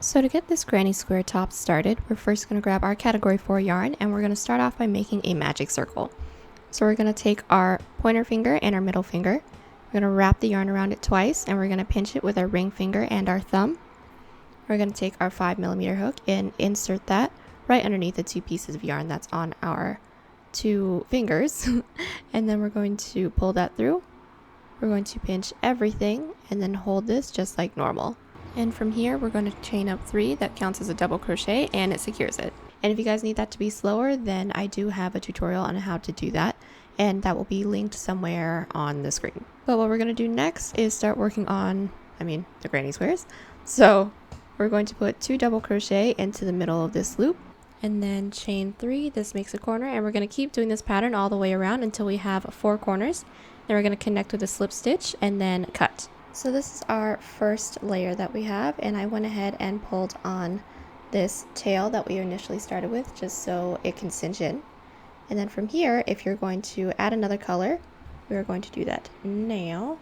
So to get this granny square top started, we're first going to grab our category 4 yarn and we're going to start off by making a magic circle. So we're going to take our pointer finger and our middle finger. We're going to wrap the yarn around it twice and we're going to pinch it with our ring finger and our thumb. We're going to take our 5mm hook and insert that right underneath the 2 pieces of yarn that's on our 2 fingers. And then we're going to pull that through. We're going to pinch everything and then hold this just like normal. And from here, we're going to chain up 3. That counts as a double crochet and it secures it. And if you guys need that to be slower, then I do have a tutorial on how to do that. And that will be linked somewhere on the screen. But what we're going to do next is start working on, the granny squares. So we're going to put 2 double crochet into the middle of this loop. And then chain 3. This makes a corner. And we're going to keep doing this pattern all the way around until we have 4 corners. Then we're going to connect with a slip stitch and then cut. So this is our first layer that we have, and I went ahead and pulled on this tail that we initially started with just so it can cinch in. And then from here, if you're going to add another color, we're going to do that now.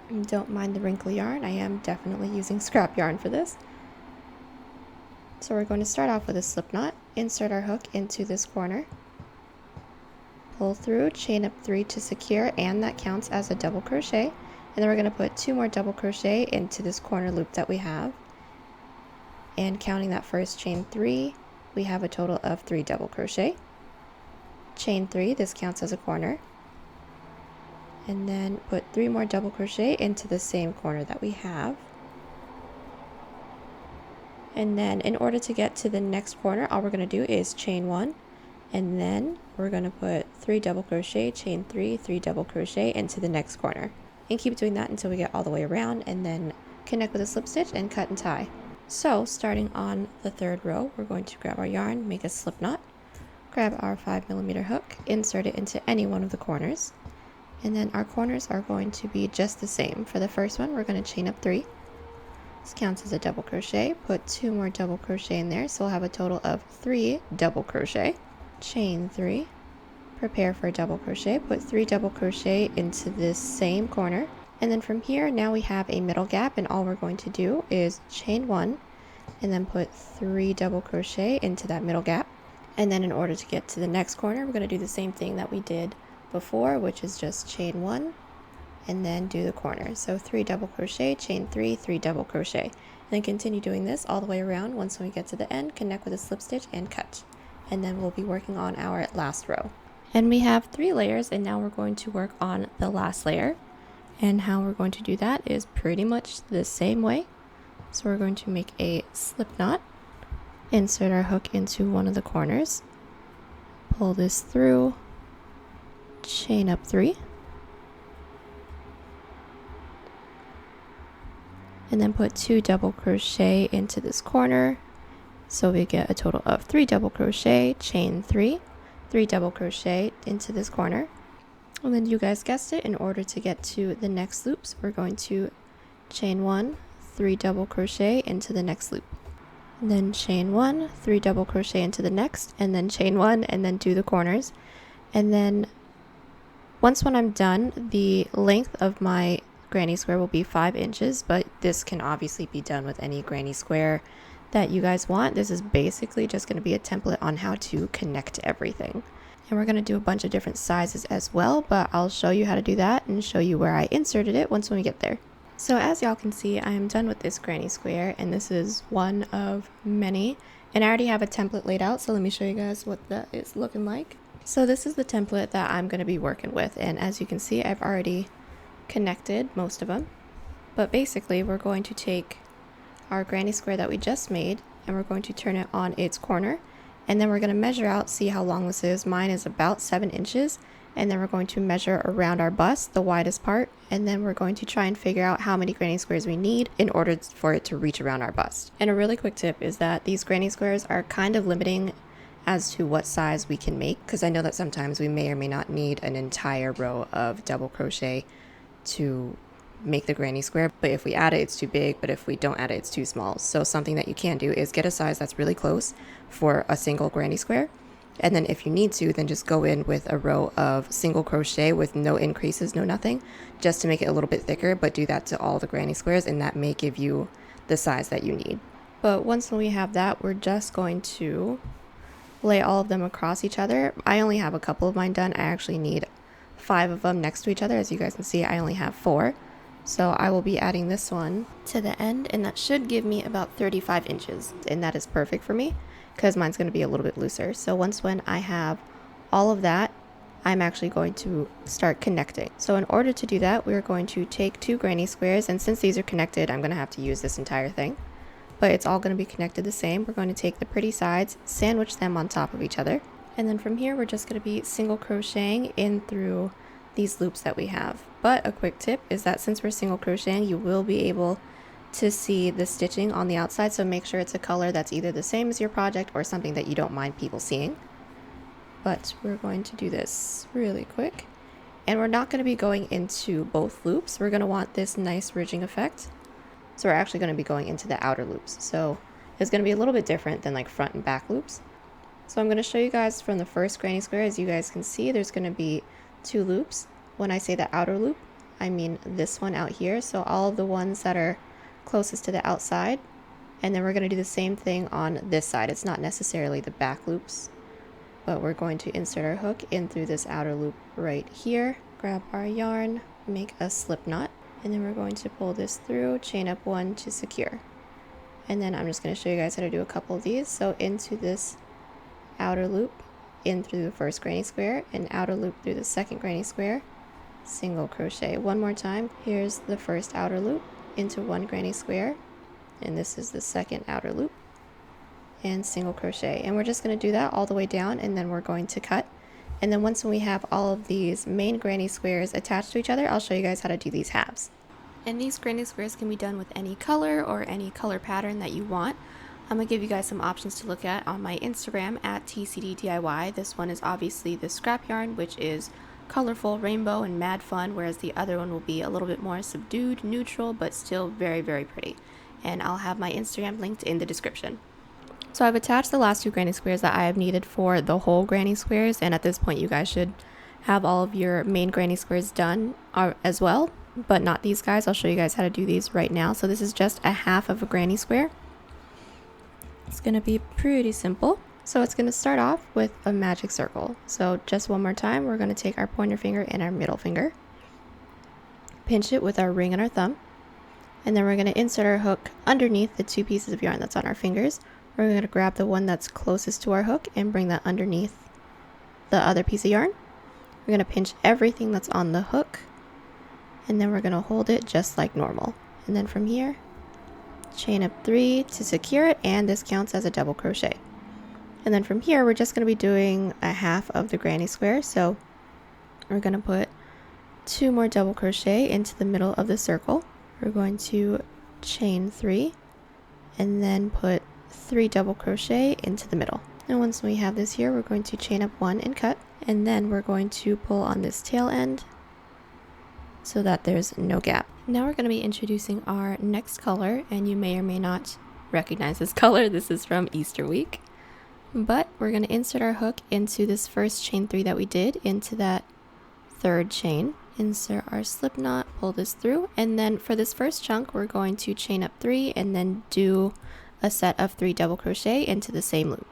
And don't mind the wrinkly yarn, I am definitely using scrap yarn for this. So we're going to start off with a slip knot, insert our hook into this corner, pull through, chain up 3 to secure, and that counts as a double crochet. And then we're going to put 2 more double crochet into this corner loop that we have. And counting that first chain 3, we have a total of 3 double crochet. Chain 3, this counts as a corner. And then put 3 more double crochet into the same corner that we have. And then in order to get to the next corner, all we're going to do is chain 1. And then we're going to put 3 double crochet, chain 3, 3 double crochet into the next corner. And keep doing that until we get all the way around and then connect with a slip stitch and cut and tie. So starting on the 3rd row, we're going to grab our yarn, make a slip knot, grab our 5mm hook, insert it into any one of the corners. And then our corners are going to be just the same. For the first one, we're going to chain up 3. This counts as a double crochet. Put 2 more double crochet in there, so we'll have a total of 3 double crochet. Chain 3. Prepare for a double crochet, put 3 double crochet into this same corner, and then from here now we have a middle gap, and all we're going to do is chain 1 and then put 3 double crochet into that middle gap. And then in order to get to the next corner, we're going to do the same thing that we did before, which is just chain 1 and then do the corner. So 3 double crochet, chain 3, 3 double crochet, and then continue doing this all the way around. Once we get to the end, connect with a slip stitch and cut, and then we'll be working on our last row. And we have 3 layers, and now we're going to work on the last layer. And how we're going to do that is pretty much the same way. So we're going to make a slip knot, insert our hook into one of the corners, pull this through, chain up 3, and then put 2 double crochet into this corner. So we get a total of 3 double crochet, chain 3, 3 double crochet into this corner. And then you guys guessed it, in order to get to the next loops, we're going to chain 1, 3 double crochet into the next loop. And then chain 1, 3 double crochet into the next, and then chain 1, and then do the corners. And then once when I'm done, the length of my granny square will be 5 inches, but this can obviously be done with any granny square that you guys want. This is basically just going to be a template on how to connect everything. And we're going to do a bunch of different sizes as well, but I'll show you how to do that and show you where I inserted it once when we get there. So as y'all can see, I am done with this granny square, and this is one of many. And I already have a template laid out, so let me show you guys what that is looking like. So this is the template that I'm going to be working with, and as you can see, I've already connected most of them. But basically, we're going to take our granny square that we just made, and we're going to turn it on its corner, and then we're going to measure out, see how long this is. Mine is about 7 inches, and then we're going to measure around our bust, the widest part, and then we're going to try and figure out how many granny squares we need in order for it to reach around our bust. And a really quick tip is that these granny squares are kind of limiting as to what size we can make, because I know that sometimes we may or may not need an entire row of double crochet to make the granny square, but if we add it, it's too big, but if we don't add it, it's too small. So something that you can do is get a size that's really close for a single granny square, and then if you need to, then just go in with a row of single crochet with no increases, no nothing, just to make it a little bit thicker, but do that to all the granny squares, and that may give you the size that you need. But once we have that, we're just going to lay all of them across each other. I only have a couple of mine done. I actually need 5 of them next to each other. As you guys can see, I only have 4. So I will be adding this one to the end, and that should give me about 35 inches. And that is perfect for me because mine's going to be a little bit looser. So when I have all of that, I'm actually going to start connecting. So in order to do that, we're going to take 2 granny squares, and since these are connected, I'm going to have to use this entire thing. But it's all going to be connected the same. We're going to take the pretty sides, sandwich them on top of each other. And then from here, we're just going to be single crocheting in through these loops that we have. But a quick tip is that since we're single crocheting, you will be able to see the stitching on the outside. So make sure it's a color that's either the same as your project or something that you don't mind people seeing. But we're going to do this really quick. And we're not going to be going into both loops. We're going to want this nice ridging effect. So we're actually going to be going into the outer loops. So it's going to be a little bit different than like front and back loops. So I'm going to show you guys from the first granny square. As you guys can see, there's going to be 2 loops. When I say the outer loop, I mean this one out here. So all of the ones that are closest to the outside. And then we're going to do the same thing on this side. It's not necessarily the back loops, but we're going to insert our hook in through this outer loop right here. Grab our yarn, make a slip knot. And then we're going to pull this through, chain up 1 to secure. And then I'm just going to show you guys how to do a couple of these. So into this outer loop, in through the first granny square, and outer loop through the second granny square, single crochet. One more time. Here's the first outer loop, into 1 granny square, and this is the second outer loop, and single crochet. And we're just going to do that all the way down, and then we're going to cut. And then once we have all of these main granny squares attached to each other, I'll show you guys how to do these halves. And these granny squares can be done with any color or any color pattern that you want. I'm going to give you guys some options to look at on my Instagram at TCDDIY. This one is obviously the scrap yarn, which is colorful, rainbow, and mad fun, whereas the other one will be a little bit more subdued, neutral, but still very, very pretty. And I'll have my Instagram linked in the description. So I've attached the last 2 granny squares that I have needed for the whole granny squares, and at this point you guys should have all of your main granny squares done as well, but not these guys. I'll show you guys how to do these right now. So this is just a half of a granny square. It's going to be pretty simple. So it's going to start off with a magic circle. So just one more time, we're going to take our pointer finger and our middle finger, pinch it with our ring and our thumb, and then we're going to insert our hook underneath the 2 pieces of yarn that's on our fingers. We're going to grab the one that's closest to our hook and bring that underneath the other piece of yarn. We're going to pinch everything that's on the hook, and then we're going to hold it just like normal. And then from here, chain up 3 to secure it, and this counts as a double crochet. And then from here, we're just going to be doing a half of the granny square. So we're going to put 2 more double crochet into the middle of the circle. We're going to chain 3 and then put 3 double crochet into the middle. And once we have this here, we're going to chain up 1 and cut, and then we're going to pull on this tail end so that there's no gap. Now we're going to be introducing our next color, and you may or may not recognize this color. This is from Easter week, but we're going to insert our hook into this first chain 3 that we did into that 3rd chain, insert our slip knot, pull this through, and then for this first chunk we're going to chain up 3 and then do a set of 3 double crochet into the same loop.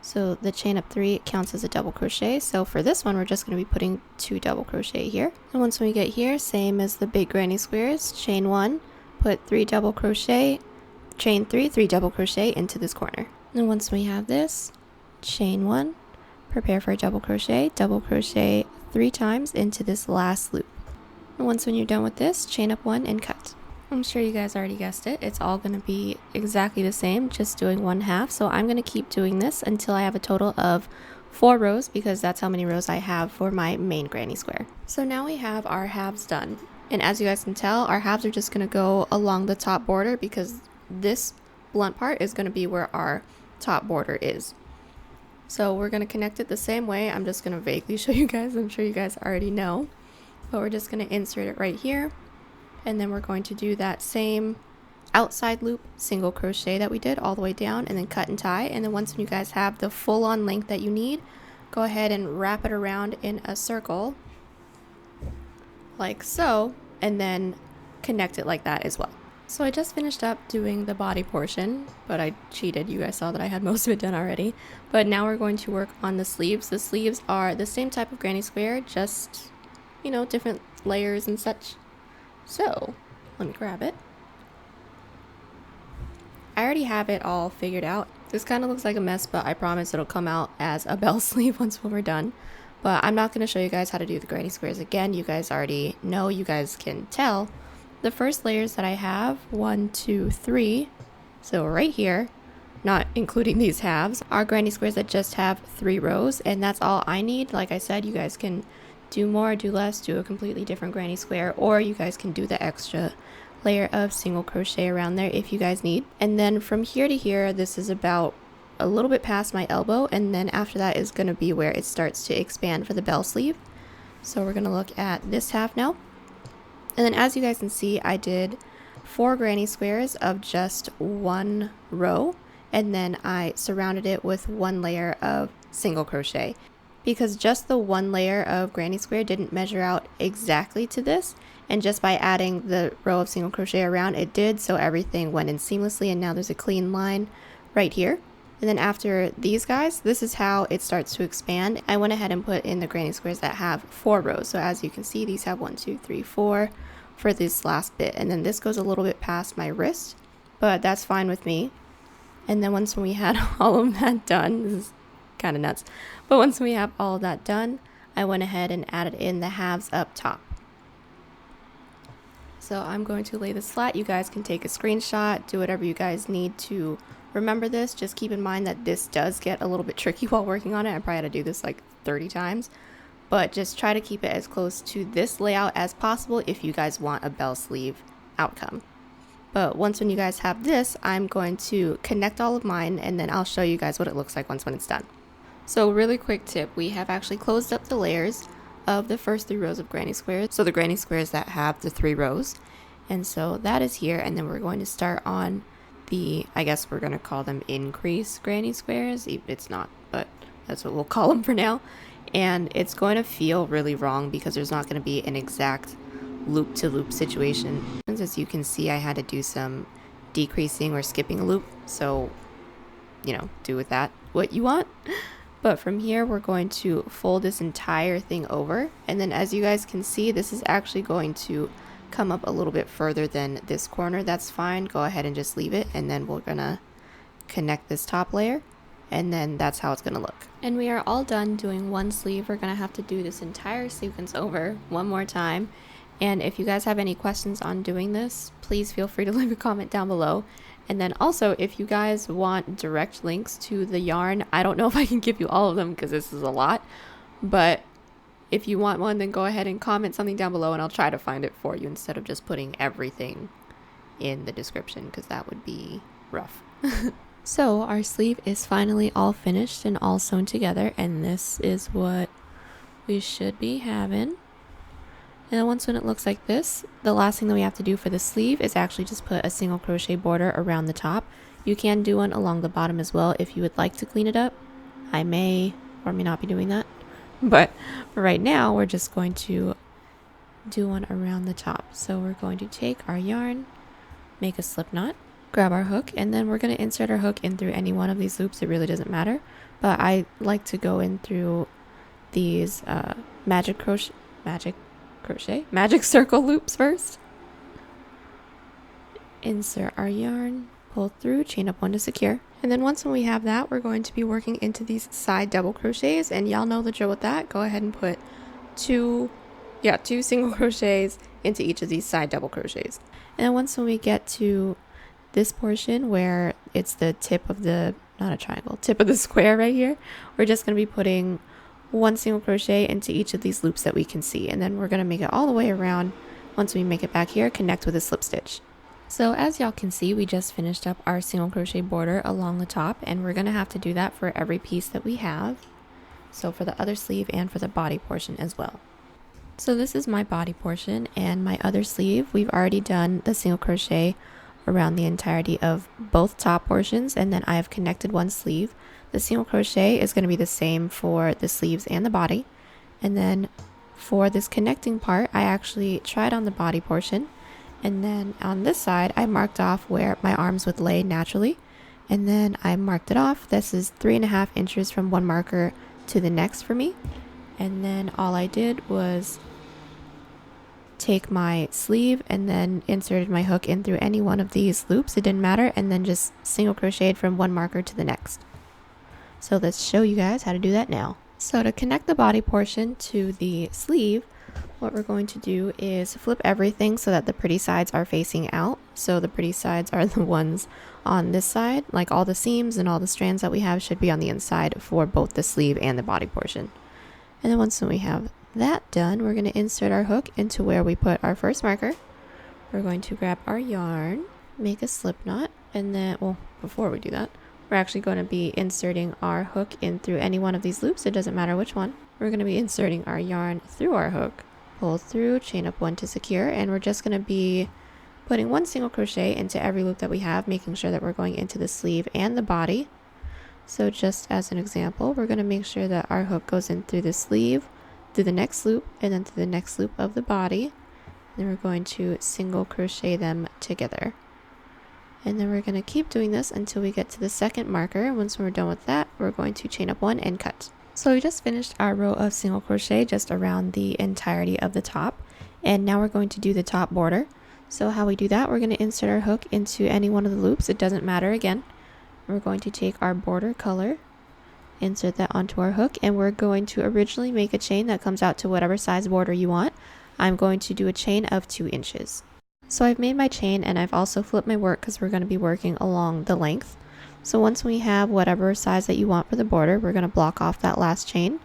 So the chain up 3 counts as a double crochet. So for this one, we're just going to be putting 2 double crochet here. And once we get here, same as the big granny squares, chain 1, put 3 double crochet, chain 3, 3 double crochet into this corner. And once we have this, chain 1, prepare for a double crochet 3 times into this last loop. And once when you're done with this, chain up 1 and cut. I'm sure you guys already guessed it. It's all going to be exactly the same, just doing 1/2. So I'm going to keep doing this until I have a total of 4 rows, because that's how many rows I have for my main granny square. So now we have our halves done. And as you guys can tell, our halves are just going to go along the top border, because this blunt part is going to be where our top border is. So we're going to connect it the same way. I'm just going to vaguely show you guys. I'm sure you guys already know. But we're just going to insert it right here. And then we're going to do that same outside loop single crochet that we did all the way down, and then cut and tie. And then once you guys have the full on length that you need, go ahead and wrap it around in a circle like so, and then connect it like that as well. So I just finished up doing the body portion, but I cheated. You guys saw that I had most of it done already. But now we're going to work on the sleeves. The sleeves are the same type of granny square, just, you know, different layers and such. So let me grab it. I already have it all figured out. This kind of looks like a mess, but I promise it'll come out as a bell sleeve once we're done. But I'm not going to show you guys how to do the granny squares again. You guys already know, you guys can tell. The first layers that I have, 1, 2, 3, so right here, not including these halves, are granny squares that just have 3 rows, and that's all I need. Like I said, you guys can do more, do less, do a completely different granny square, or you guys can do the extra layer of single crochet around there if you guys need. And then from here to here, this is about a little bit past my elbow, and then after that is going to be where it starts to expand for the bell sleeve. So we're going to look at this half now. And then as you guys can see, I did 4 granny squares of just 1 row, and then I surrounded it with 1 layer of single crochet. Because just the 1 layer of granny square didn't measure out exactly to this, and just by adding the row of single crochet around, it did, so everything went in seamlessly, and now there's a clean line right here. And then after these guys, this is how it starts to expand. I went ahead and put in the granny squares that have 4 rows. So as you can see, these have 1, 2, 3, 4 for this last bit. And then this goes a little bit past my wrist, but that's fine with me. And then once we had all of that done, this is kind of nuts, but once we have all of that done, I went ahead and added in the halves up top. So I'm going to lay this flat. You guys can take a screenshot, do whatever you guys need to remember this. Just keep in mind that this does get a little bit tricky while working on it. I probably had to do this like 30 times, but just try to keep it as close to this layout as possible if you guys want a bell sleeve outcome. But once when you guys have this, I'm going to connect all of mine, and then I'll show you guys what it looks like when it's done. So really quick tip, we have actually closed up the layers of the first 3 rows of granny squares. So the granny squares that have the 3 rows. And so that is here, and then we're going to start on the, I guess we're going to call them increase granny squares. It's not, but that's what we'll call them for now. And it's going to feel really wrong because there's not going to be an exact loop to loop situation. As you can see, I had to do some decreasing or skipping a loop. So, you know, do with that what you want. But from here, we're going to fold this entire thing over. And then as you guys can see, this is actually going to come up a little bit further than this corner. That's fine. Go ahead and just leave it. And then we're going to connect this top layer. And then that's how it's going to look. And we are all done doing 1 sleeve. We're going to have to do this entire sequence over 1 more time. And if you guys have any questions on doing this, please feel free to leave a comment down below. And then also, if you guys want direct links to the yarn, I don't know if I can give you all of them because this is a lot, but if you want one, then go ahead and comment something down below and I'll try to find it for you instead of just putting everything in the description because that would be rough. So our sleeve is finally all finished and all sewn together, and this is what we should be having. And once when it looks like this, the last thing that we have to do for the sleeve is actually just put a single crochet border around the top. You can do one along the bottom as well if you would like to clean it up. I may or may not be doing that. But for right now, we're just going to do one around the top. So we're going to take our yarn, make a slip knot, grab our hook, and then we're going to insert our hook in through any one of these loops. It really doesn't matter. But I like to go in through these magic circle loops first. Insert our yarn, pull through, chain up 1 to secure. And then once when we have that, we're going to be working into these side double crochets, and y'all know the drill with that. Go ahead and put 2 single crochets into each of these side double crochets. And then once when we get to this portion where it's the tip of the, not a triangle, tip of the square right here, we're just going to be putting 1 single crochet into each of these loops that we can see, and then we're going to make it all the way around. Once we make it back here, connect with a slip stitch. So as y'all can see, we just finished up our single crochet border along the top, and we're going to have to do that for every piece that we have. So for the other sleeve and for the body portion as well. So this is my body portion, and my other sleeve, we've already done the single crochet around the entirety of both top portions, and then I have connected 1 sleeve. The single crochet is going to be the same for the sleeves and the body. And then for this connecting part, I actually tried on the body portion, And then on this side, I marked off where my arms would lay naturally. And then I marked it off. This is 3.5 inches from one marker to the next for me. And then all I did was take my sleeve and then inserted my hook in through any one of these loops. It didn't matter. And then just single crocheted from one marker to the next. So let's show you guys how to do that now. So to connect the body portion to the sleeve, what we're going to do is flip everything so that the pretty sides are facing out. So the pretty sides are the ones on this side, like all the seams and all the strands that we have should be on the inside for both the sleeve and the body portion. And then once we have that done, we're going to insert our hook into where we put our first marker. We're going to grab our yarn, make a slip knot, and then, well, before we do that, we're actually going to be inserting our hook in through any one of these loops. It doesn't matter which one. We're going to be inserting our yarn through our hook, pull through, chain up one to secure, and we're just going to be putting one single crochet into every loop that we have, making sure that we're going into the sleeve and the body. So just as an example, we're going to make sure that our hook goes in through the sleeve, through the next loop, and then through the next loop of the body. Then we're going to single crochet them together. And then we're going to keep doing this until we get to the second marker. Once we're done with that, we're going to chain up one and cut. So we just finished our row of single crochet just around the entirety of the top. And now we're going to do the top border. So how we do that, we're going to insert our hook into any one of the loops. It doesn't matter again. We're going to take our border color, insert that onto our hook, and we're going to originally make a chain that comes out to whatever size border you want. I'm going to do a chain of 2 inches. So I've made my chain and I've also flipped my work because we're going to be working along the length. So once we have whatever size that you want for the border, we're going to block off that last chain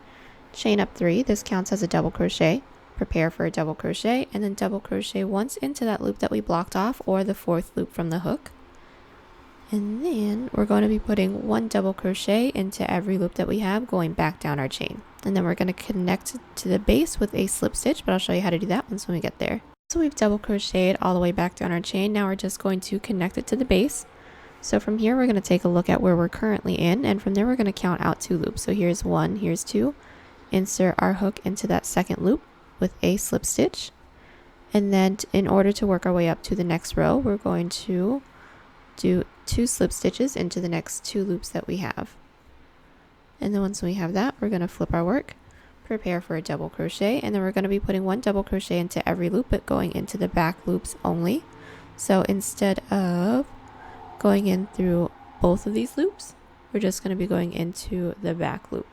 up 3. This counts as a double crochet. Prepare for a double crochet and then double crochet once into that loop that we blocked off, or the 4th loop from the hook. And then we're going to be putting one double crochet into every loop that we have, going back down our chain. And then we're going to connect to the base with a slip stitch, but I'll show you how to do that once when we get there. So we've double crocheted all the way back down our chain. Now we're just going to connect it to the base. So from here, we're going to take a look at where we're currently in, and from there we're going to count out 2 loops. So here's 1, here's 2. Insert our hook into that second loop with a slip stitch. And then in order to work our way up to the next row, we're going to do 2 slip stitches into the next 2 loops that we have. And then once we have that, we're going to flip our work, prepare for a double crochet, and then we're going to be putting one double crochet into every loop, but going into the back loops only. So instead of going in through both of these loops, we're just going to be going into the back loop.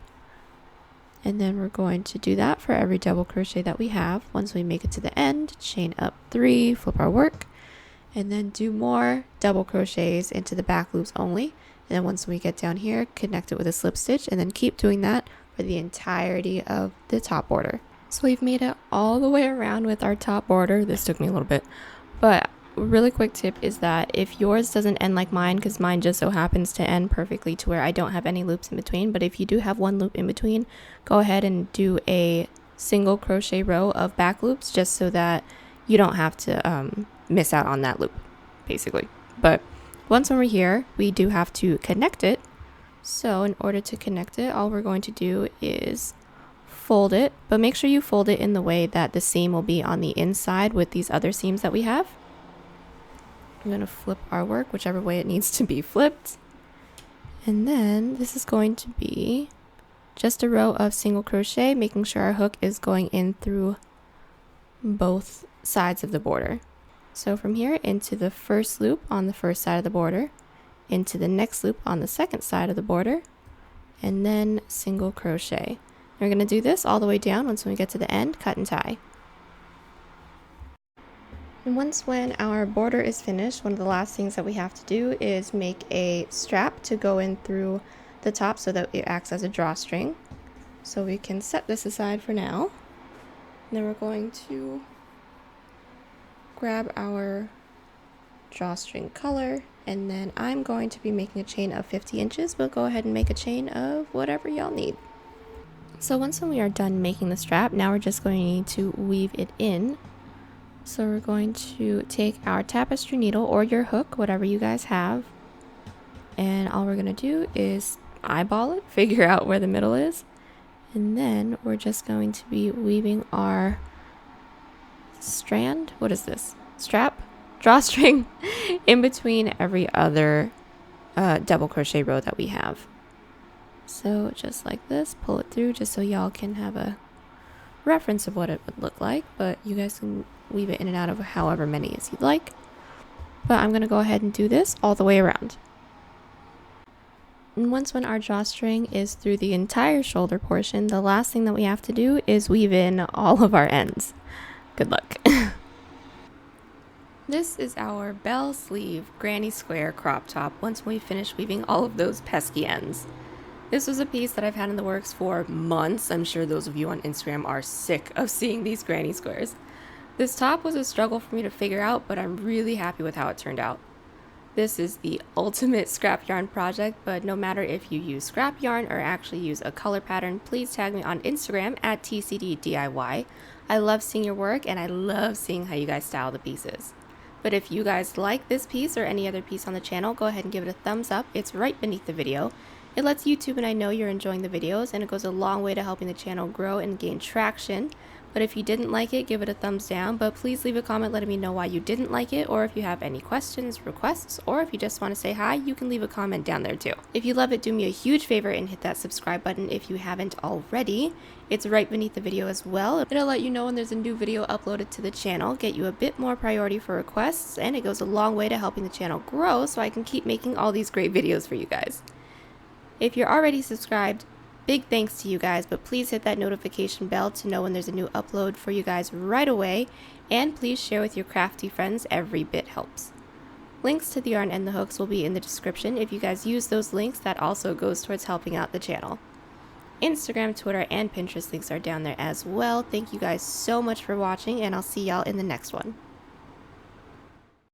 And then we're going to do that for every double crochet that we have. Once we make it to the end, chain up 3, flip our work, and then do more double crochets into the back loops only. And then once we get down here, connect it with a slip stitch, and then keep doing that for the entirety of the top border. So we've made it all the way around with our top border. This took me a little bit, but a really quick tip is that if yours doesn't end like mine, because mine just so happens to end perfectly to where I don't have any loops in between, but if you do have one loop in between, go ahead and do a single crochet row of back loops just so that you don't have to miss out on that loop, basically. But once we're here, we do have to connect it. So in order to connect it, all we're going to do is fold it, but make sure you fold it in the way that the seam will be on the inside with these other seams that we have. I'm going to flip our work whichever way it needs to be flipped. And then this is going to be just a row of single crochet, making sure our hook is going in through both sides of the border. So from here into the first loop on the first side of the border, into the next loop on the second side of the border, and then single crochet. We're going to do this all the way down. Once we get to the end, cut and tie. And once when our border is finished, one of the last things that we have to do is make a strap to go in through the top so that it acts as a drawstring. So we can set this aside for now. And then we're going to grab our drawstring color, and then I'm going to be making a chain of 50 inches, but go ahead and make a chain of whatever y'all need. So once we are done making the strap, now we're just going to need to weave it in. So we're going to take our tapestry needle or your hook, whatever you guys have, and all we're going to do is eyeball it, figure out where the middle is, and then we're just going to be weaving our strap drawstring in between every other double crochet row that we have. So just like this, pull it through just so y'all can have a reference of what it would look like, but you guys can weave it in and out of however many as you'd like. But I'm going to go ahead and do this all the way around. And when our drawstring is through the entire shoulder portion, the last thing that we have to do is weave in all of our ends. Good luck. This is our bell sleeve granny square crop top once we finish weaving all of those pesky ends. This was a piece that I've had in the works for months. I'm sure those of you on Instagram are sick of seeing these granny squares. This top was a struggle for me to figure out, but I'm really happy with how it turned out. This is the ultimate scrap yarn project, but no matter if you use scrap yarn or actually use a color pattern, please tag me on Instagram at TCDDIY. I love seeing your work and I love seeing how you guys style the pieces. But if you guys like this piece or any other piece on the channel, go ahead and give it a thumbs up. It's right beneath the video. It lets YouTube and I know you're enjoying the videos, and it goes a long way to helping the channel grow and gain traction. But if you didn't like it, give it a thumbs down, but please leave a comment letting me know why you didn't like it, or if you have any questions, requests, or if you just want to say hi, you can leave a comment down there too. If you love it, do me a huge favor and hit that subscribe button if you haven't already. It's right beneath the video as well. It'll let you know when there's a new video uploaded to the channel, get you a bit more priority for requests, and it goes a long way to helping the channel grow so I can keep making all these great videos for you guys. If you're already subscribed, big thanks to you guys, but please hit that notification bell to know when there's a new upload for you guys right away, and please share with your crafty friends. Every bit helps. Links to the yarn and the hooks will be in the description. If you guys use those links, that also goes towards helping out the channel. Instagram, Twitter, and Pinterest links are down there as well. Thank you guys so much for watching, and I'll see y'all in the next one.